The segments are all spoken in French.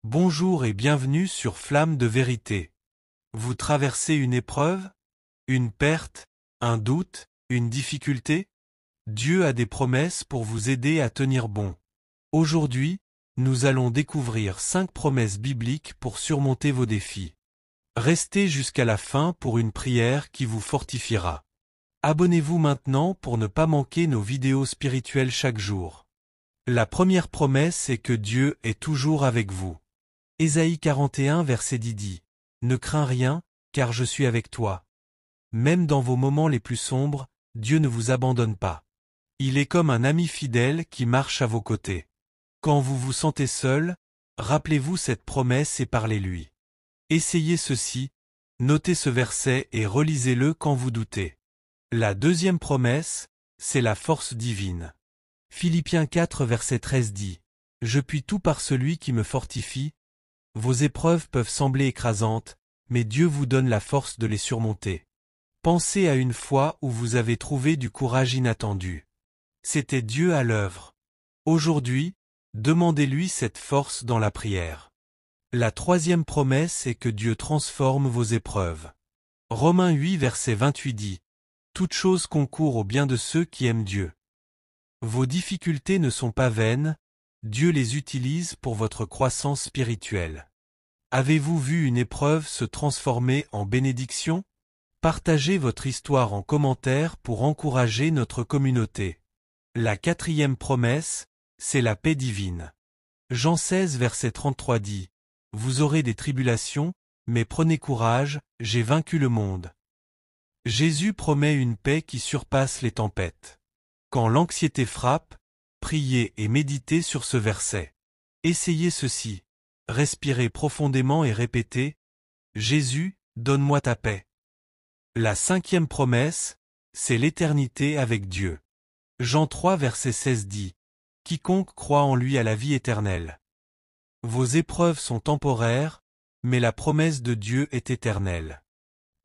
Bonjour et bienvenue sur Flamme de Vérité. Vous traversez une épreuve, une perte, un doute, une difficulté? Dieu a des promesses pour vous aider à tenir bon. Aujourd'hui, nous allons découvrir 5 promesses bibliques pour surmonter vos défis. Restez jusqu'à la fin pour une prière qui vous fortifiera. Abonnez-vous maintenant pour ne pas manquer nos vidéos spirituelles chaque jour. La première promesse est que Dieu est toujours avec vous. Ésaïe 41 verset 10 dit « Ne crains rien, car je suis avec toi. » Même dans vos moments les plus sombres, Dieu ne vous abandonne pas. Il est comme un ami fidèle qui marche à vos côtés. Quand vous vous sentez seul, rappelez-vous cette promesse et parlez-lui. Essayez ceci, notez ce verset et relisez-le quand vous doutez. La deuxième promesse, c'est la force divine. Philippiens 4 verset 13 dit « Je puis tout par celui qui me fortifie. » Vos épreuves peuvent sembler écrasantes, mais Dieu vous donne la force de les surmonter. Pensez à une fois où vous avez trouvé du courage inattendu. C'était Dieu à l'œuvre. Aujourd'hui, demandez-lui cette force dans la prière. La troisième promesse est que Dieu transforme vos épreuves. Romains 8 verset 28 dit « Toute chose concourt au bien de ceux qui aiment Dieu. » Vos difficultés ne sont pas vaines, Dieu les utilise pour votre croissance spirituelle. Avez-vous vu une épreuve se transformer en bénédiction? Partagez votre histoire en commentaire pour encourager notre communauté. La quatrième promesse, c'est la paix divine. Jean 16 verset 33 dit « Vous aurez des tribulations, mais prenez courage, j'ai vaincu le monde. » Jésus promet une paix qui surpasse les tempêtes. Quand l'anxiété frappe, priez et méditez sur ce verset. Essayez ceci. Respirez profondément et répétez « Jésus, donne-moi ta paix. » La cinquième promesse, c'est l'éternité avec Dieu. Jean 3 verset 16 dit « Quiconque croit en lui a la vie éternelle. » Vos épreuves sont temporaires, mais la promesse de Dieu est éternelle.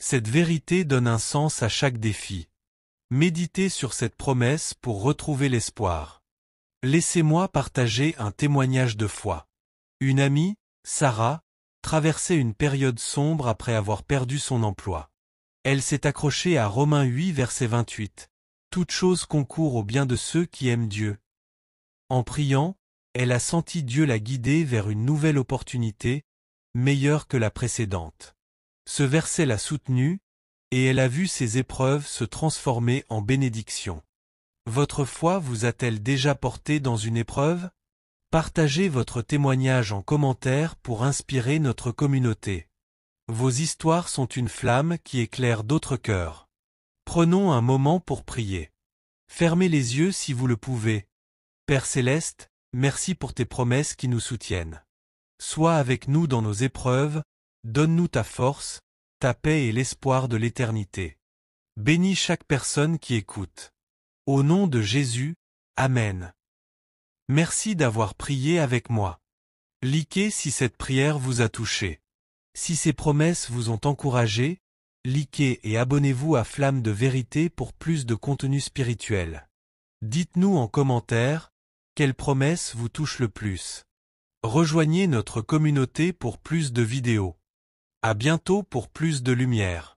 Cette vérité donne un sens à chaque défi. Méditez sur cette promesse pour retrouver l'espoir. Laissez-moi partager un témoignage de foi. Une amie, Sarah, traversait une période sombre après avoir perdu son emploi. Elle s'est accrochée à Romains 8 verset 28. Toute chose concourt au bien de ceux qui aiment Dieu. En priant, elle a senti Dieu la guider vers une nouvelle opportunité, meilleure que la précédente. Ce verset l'a soutenue, et elle a vu ses épreuves se transformer en bénédiction. Votre foi vous a-t-elle déjà porté dans une épreuve? Partagez votre témoignage en commentaire pour inspirer notre communauté. Vos histoires sont une flamme qui éclaire d'autres cœurs. Prenons un moment pour prier. Fermez les yeux si vous le pouvez. Père Céleste, merci pour tes promesses qui nous soutiennent. Sois avec nous dans nos épreuves, donne-nous ta force, ta paix et l'espoir de l'éternité. Bénis chaque personne qui écoute. Au nom de Jésus, Amen. Merci d'avoir prié avec moi. Likez si cette prière vous a touché. Si ces promesses vous ont encouragé, likez et abonnez-vous à Flamme de Vérité pour plus de contenu spirituel. Dites-nous en commentaire, quelle promesse vous touche le plus. Rejoignez notre communauté pour plus de vidéos. À bientôt pour plus de lumière.